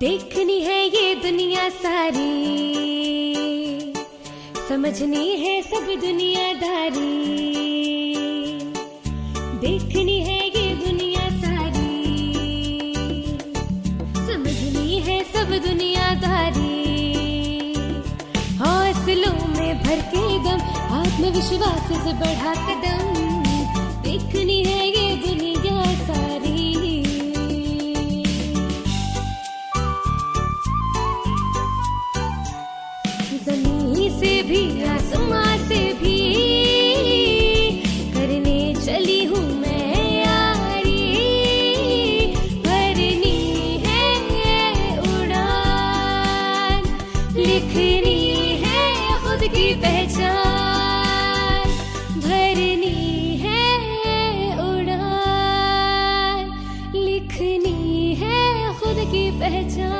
देखनी है ये दुनिया सारी, समझनी है सब दुनियादारी। देखनी है ये दुनिया सारी, समझनी है सब दुनियादारी। हौसलों में भर के दम, आत्मविश्वास से बढ़ा कदम। देखनी है ये दुनिया सारी। ज़मीन से भी आसमां से भी करने चली हूँ मैं यारी। भरनी है उड़ान, लिखनी है खुद की पहचान। भरनी है उड़ान, लिखनी है खुद की पहचान।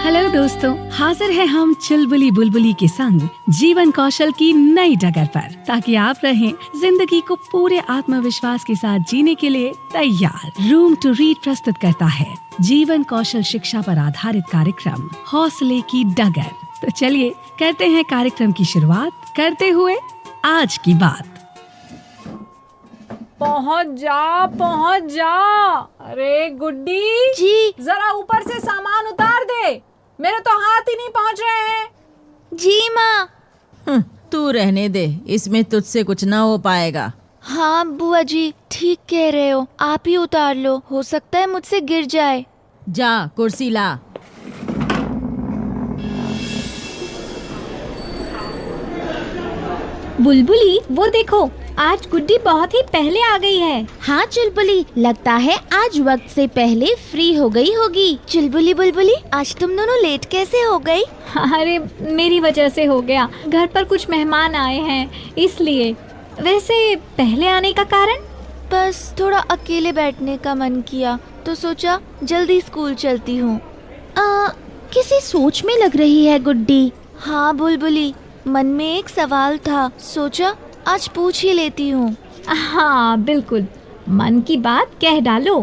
हेलो दोस्तों, हाजिर है हम चुलबुली बुलबुली के संग जीवन कौशल की नई डगर पर, ताकि आप रहें जिंदगी को पूरे आत्मविश्वास के साथ जीने के लिए तैयार। रूम टू रीड प्रस्तुत करता है जीवन कौशल शिक्षा पर आधारित कार्यक्रम हौसले की डगर। तो चलिए करते हैं कार्यक्रम की शुरुआत करते हुए आज की बात। पहुंच जा। अरे गुड्डी जी। जरा ऊपर से सामान उतार दे, मेरे तो हाथ ही नहीं पहुंच रहे हैं। जी माँ। तू रहने दे, इसमें तुझसे कुछ ना हो पाएगा। हाँ बुआ जी, ठीक कह रहे हो, आप ही उतार लो, हो सकता है मुझसे गिर जाए। जा कुर्सी ला। बुलबुली, वो देखो, आज गुड्डी बहुत ही पहले आ गई है। हाँ चुलबुली, लगता है आज वक्त से पहले फ्री हो गई होगी। चुलबुली बुलबुली, आज तुम दोनों लेट कैसे हो गई? अरे मेरी वजह से हो गया, घर पर कुछ मेहमान आए हैं इसलिए। वैसे पहले आने का कारण? बस थोड़ा अकेले बैठने का मन किया तो सोचा जल्दी स्कूल चलती हूँ। किसी सोच में लग रही है गुड्डी। हाँ बुलबुली, मन में एक सवाल था, सोचा आज पूछ ही लेती हूँ। हाँ बिल्कुल, मन की बात कह डालो।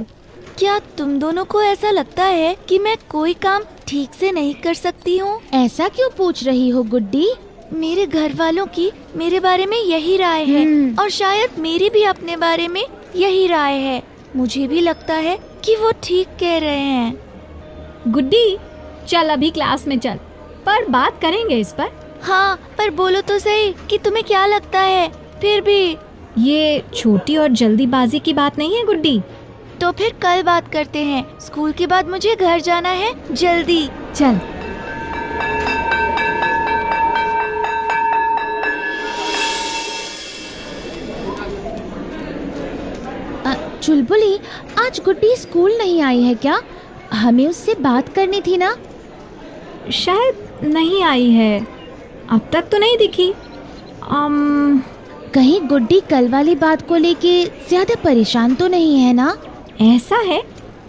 क्या तुम दोनों को ऐसा लगता है कि मैं कोई काम ठीक से नहीं कर सकती हूँ? ऐसा क्यों पूछ रही हो गुड्डी? मेरे घर वालों की मेरे बारे में यही राय है और शायद मेरी भी अपने बारे में यही राय है। मुझे भी लगता है कि वो ठीक कह रहे हैं। गुड्डी, चल अभी क्लास में चल, पर बात करेंगे इस पर। हाँ, पर बोलो तो सही कि तुम्हें क्या लगता है। फिर भी ये छोटी और जल्दीबाजी की बात नहीं है गुड्डी। तो फिर कल बात करते हैं, स्कूल के बाद मुझे घर जाना है जल्दी। चल। चुलबुली, आज गुड्डी स्कूल नहीं आई है क्या? हमें उससे बात करनी थी ना। शायद नहीं आई है, अब तक तो नहीं दिखी। कहीं गुड्डी कल वाली बात को लेके ज्यादा परेशान तो नहीं है ना? ऐसा है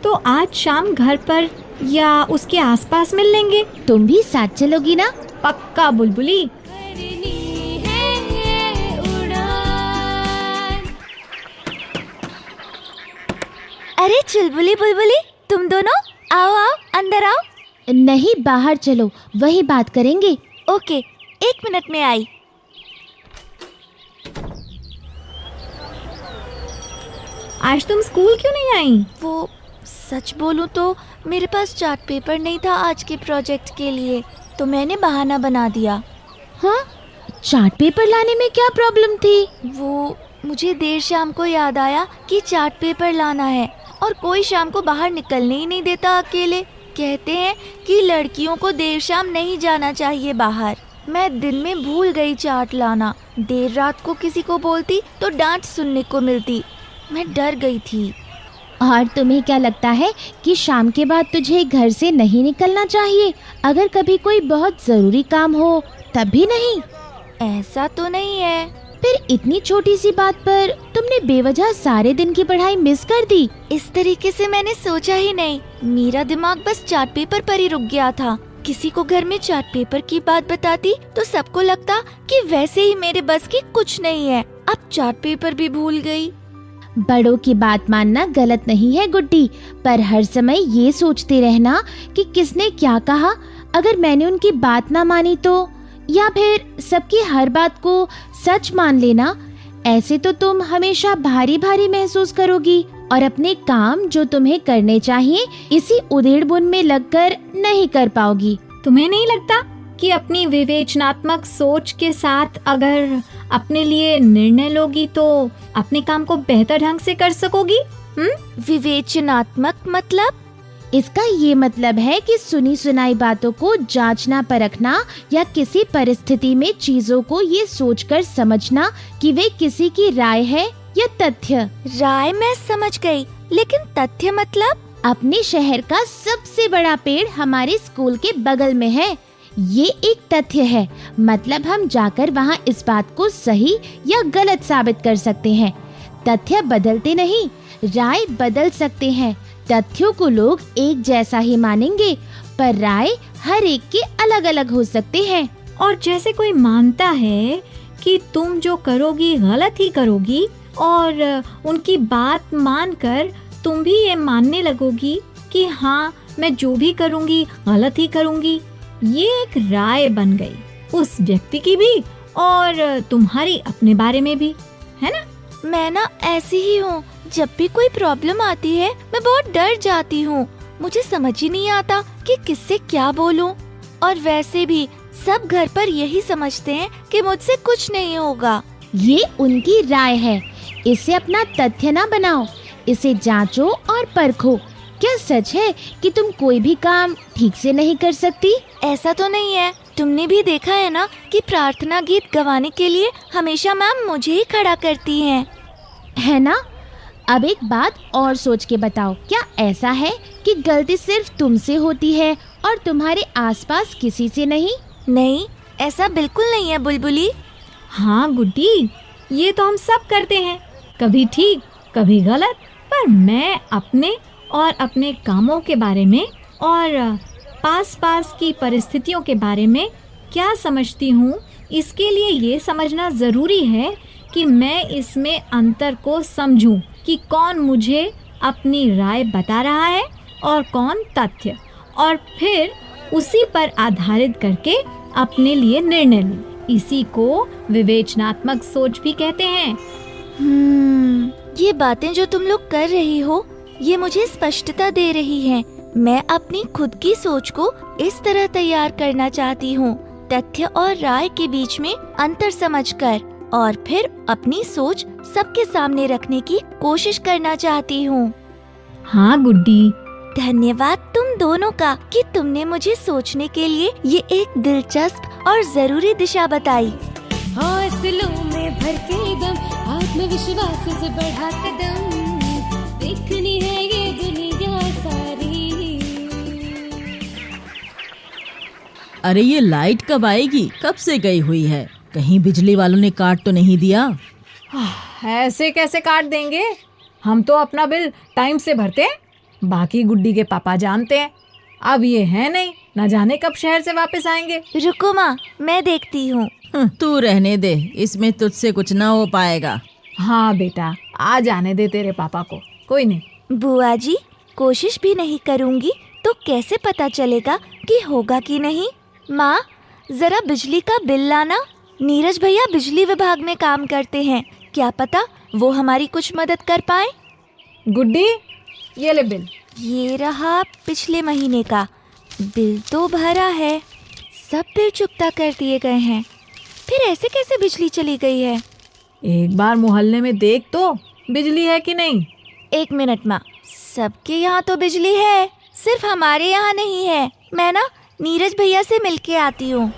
तो आज शाम घर पर या उसके आसपास मिल लेंगे। तुम भी साथ चलोगी ना? पक्का बुलबुली। अरे चुलबुली बुलबुली, तुम दोनों आओ आओ, अंदर आओ। नहीं, बाहर चलो, वही बात करेंगे। ओके, 1 मिनट में आई। आज तुम स्कूल क्यों नहीं आई? वो सच बोलूं तो मेरे पास चार्ट पेपर नहीं था आज के प्रोजेक्ट के लिए, तो मैंने बहाना बना दिया। हाँ, चार्ट पेपर लाने में क्या प्रॉब्लम थी? वो मुझे देर शाम को याद आया कि चार्ट पेपर लाना है और कोई शाम को बाहर निकलने ही नहीं देता अकेले। कहते हैं कि लड़कियों को देर शाम नहीं जाना चाहिए बाहर। मैं दिन में भूल गई चार्ट लाना। देर रात को किसी को बोलती तो डांट सुनने को मिलती। मैं डर गई थी। और तुम्हें क्या लगता है कि शाम के बाद तुझे घर से नहीं निकलना चाहिए? अगर कभी कोई बहुत जरूरी काम हो तब भी नहीं? ऐसा तो नहीं है। फिर इतनी छोटी सी बात पर तुमने बेवजह सारे दिन की पढ़ाई मिस कर दी। इस तरीके से मैंने सोचा ही नहीं। मेरा दिमाग बस चार्ट पेपर पर ही रुक गया था। किसी को घर में चार्ट पेपर की बात बताती तो सबको लगता कि वैसे ही मेरे बस की कुछ नहीं है। अब चार्ट पेपर भी भूल गई। बड़ों की बात मानना गलत नहीं है गुड्डी, पर हर समय ये सोचते रहना कि किसने क्या कहा, अगर मैंने उनकी बात ना मानी तो, या फिर सबकी हर बात को सच मान लेना, ऐसे तो तुम हमेशा भारी भारी महसूस करोगी और अपने काम जो तुम्हें करने चाहिए इसी उधेड़-बुन में लगकर नहीं कर पाओगी। तुम्हें नहीं लगता कि अपनी विवेचनात्मक सोच के साथ अगर अपने लिए निर्णय लोगी तो अपने काम को बेहतर ढंग से कर सकोगी? विवेचनात्मक मतलब? इसका ये मतलब है कि सुनी सुनाई बातों को जांचना परखना या किसी परिस्थिति में चीजों को ये सोचकर समझना कि वे किसी की राय है या तथ्य। राय मैं समझ गई, लेकिन तथ्य मतलब? अपने शहर का सबसे बड़ा पेड़ हमारे स्कूल के बगल में है, ये एक तथ्य है। मतलब हम जाकर वहाँ इस बात को सही या गलत साबित कर सकते हैं। तथ्य बदलते नहीं, राय बदल सकते हैं। तथ्यों को लोग एक जैसा ही मानेंगे, पर राय हर एक के अलग अलग हो सकते हैं। और जैसे कोई मानता है कि तुम जो करोगी गलत ही करोगी और उनकी बात मानकर तुम भी ये मानने लगोगी कि हाँ मैं जो भी करूँगी गलत ही करूँगी, ये एक राय बन गई उस व्यक्ति की भी और तुम्हारी अपने बारे में भी, है ना? मैं ना ऐसी ही हूँ, जब भी कोई प्रॉब्लम आती है मैं बहुत डर जाती हूँ। मुझे समझ ही नहीं आता कि किससे क्या बोलूँ। और वैसे भी सब घर पर यही समझते हैं कि मुझसे कुछ नहीं होगा। ये उनकी राय है, इसे अपना तथ्य ना बनाओ, इसे जांचो और परखो। क्या सच है कि तुम कोई भी काम ठीक से नहीं कर सकती? ऐसा तो नहीं है, तुमने भी देखा है ना कि प्रार्थना गीत गवाने के लिए हमेशा मैम मुझे ही खड़ा करती हैं, है ना? अब एक बात और सोच के बताओ, क्या ऐसा है कि गलती सिर्फ तुमसे होती है और तुम्हारे आसपास किसी से नहीं? नहीं, ऐसा बिल्कुल नहीं है बुलबुली। हाँ गुड्डी, ये तो हम सब करते हैं, कभी ठीक कभी गलत। पर मैं अपने और अपने कामों के बारे में और पास की परिस्थितियों के बारे में क्या समझती हूँ, इसके लिए ये समझना ज़रूरी है कि मैं इसमें अंतर को समझूं कि कौन मुझे अपनी राय बता रहा है और कौन तथ्य, और फिर उसी पर आधारित करके अपने लिए निर्णय लूं। इसी को विवेचनात्मक सोच भी कहते हैं। ये बातें जो तुम लोग कर रही हो ये मुझे स्पष्टता दे रही हैं। मैं अपनी खुद की सोच को इस तरह तैयार करना चाहती हूँ, तथ्य और राय के बीच में अंतर समझकर, और फिर अपनी सोच सबके सामने रखने की कोशिश करना चाहती हूँ। हाँ गुड्डी, धन्यवाद तुम दोनों का कि तुमने मुझे सोचने के लिए ये एक दिलचस्प और जरूरी दिशा बताई। हौसलों में भर के दम, आत्मविश्वास से बढ़ा कदम, देखनी है ये दुनिया सारी। अरे ये लाइट कब आएगी? कब से गई हुई है? कहीं बिजली वालों ने काट तो नहीं दिया? ऐसे कैसे काट देंगे? हम तो अपना बिल टाइम से भरते हैं, बाकी गुड्डी के पापा जानते हैं। अब ये है नहीं, न जाने कब शहर से वापस आएंगे। रुको माँ, मैं देखती हूँ। तू रहने दे, इसमें तुझसे कुछ ना हो पाएगा। हाँ बेटा, आ जाने दे तेरे पापा को, कोई नहीं। बुआ जी, कोशिश भी नहीं करूँगी तो कैसे पता चलेगा कि होगा कि नहीं? माँ, जरा बिजली का बिल लाना। नीरज भैया बिजली विभाग में काम करते हैं, क्या पता वो हमारी कुछ मदद कर पाए। गुड्डी, ये ले बिल। ये रहा पिछले महीने का बिल, तो भरा है, सब बिल चुकता कर दिए गए हैं। फिर ऐसे कैसे बिजली चली गई है? एक बार मोहल्ले में देख तो बिजली है कि नहीं। एक मिनट माँ, सबके यहाँ तो बिजली है, सिर्फ हमारे यहाँ नहीं है। मैं ना नीरज भैया से मिलके आती हूँ।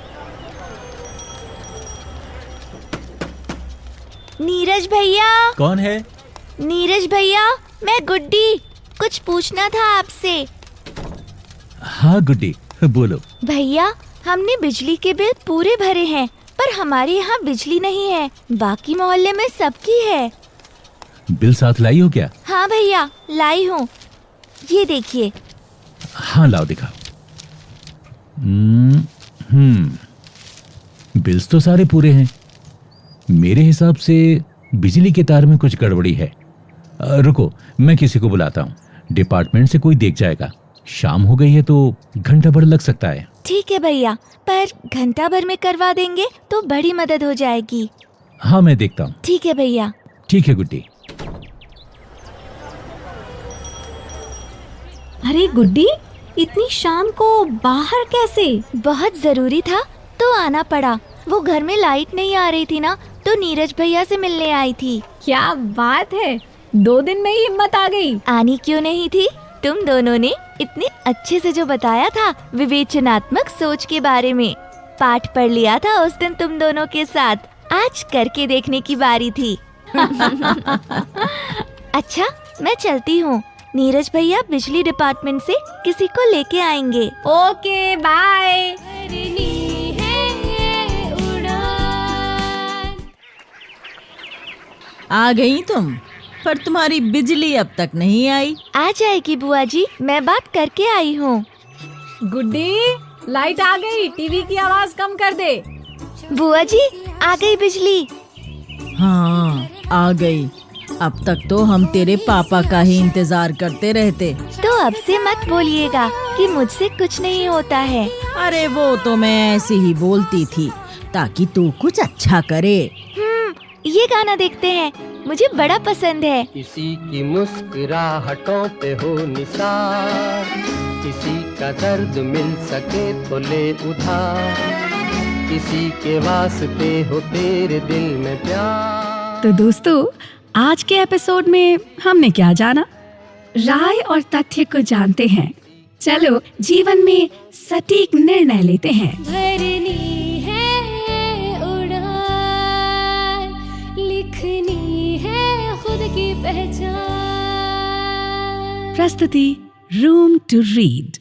नीरज भैया। कौन है? नीरज भैया, मैं गुड्डी, कुछ पूछना था आपसे। हाँ गुड्डी, बोलो। भैया, हमने बिजली के बिल पूरे भरे हैं, पर हमारे यहाँ बिजली नहीं है, बाकी मोहल्ले में सबकी है। बिल साथ लाई हो क्या? हाँ भैया, लाई हूँ, ये देखिए। हाँ लाओ दिखाओ। बिल्स तो सारे पूरे हैं। मेरे हिसाब से बिजली के तार में कुछ गड़बड़ी है। रुको, मैं किसी को बुलाता हूँ। डिपार्टमेंट से कोई देख जाएगा। शाम हो गई है तो घंटा भर लग सकता है। ठीक है भैया, पर घंटा भर में करवा देंगे तो बड़ी मदद हो जाएगी। हाँ, मैं देखता हूँ। ठीक है भैया। ठीक है गुड्डी। अरे गुड्डी, इतनी शाम को बाहर कैसे? बहुत जरूरी था तो आना पड़ा। वो घर में लाइट नहीं आ रही थी ना, तो नीरज भैया से मिलने आई थी। क्या बात है, 2 दिन में ही हिम्मत आ गई। आनी क्यों नहीं थी? तुम दोनों ने इतने अच्छे से जो बताया था विवेचनात्मक सोच के बारे में, पाठ पढ़ लिया था उस दिन तुम दोनों के साथ। आज करके देखने की बारी थी। अच्छा, मैं चलती हूँ। नीरज भैया बिजली डिपार्टमेंट से किसी को लेके आएंगे। Okay, bye. भरनी है उड़ान। आ गई तुम, पर तुम्हारी बिजली अब तक नहीं आई। आ जाएगी बुआ जी, मैं बात करके आई हूँ। गुड्डी, लाइट आ गई, टीवी की आवाज कम कर दे। बुआ जी, आ गई बिजली। हाँ, आ गई। अब तक तो हम तेरे पापा का ही इंतजार करते रहते। तो अब से मत बोलिएगा कि मुझसे कुछ नहीं होता है। अरे वो तो मैं ऐसे ही बोलती थी ताकि तू कुछ अच्छा करे। ये गाना देखते हैं, मुझे बड़ा पसंद है। किसी की मुस्कुराहटों पे हो निसार, किसी का दर्द मिल सके तो ले उधार, किसी के वास्ते हो तेरे दिल में प्यार। तो दोस्तों, आज के एपिसोड में हमने क्या जाना? राय और तथ्य को जानते हैं। चलो जीवन में सटीक निर्णय लेते हैं। भरनी है उड़ान, लिखनी है खुद की पहचान। प्रस्तुति रूम टू रीड।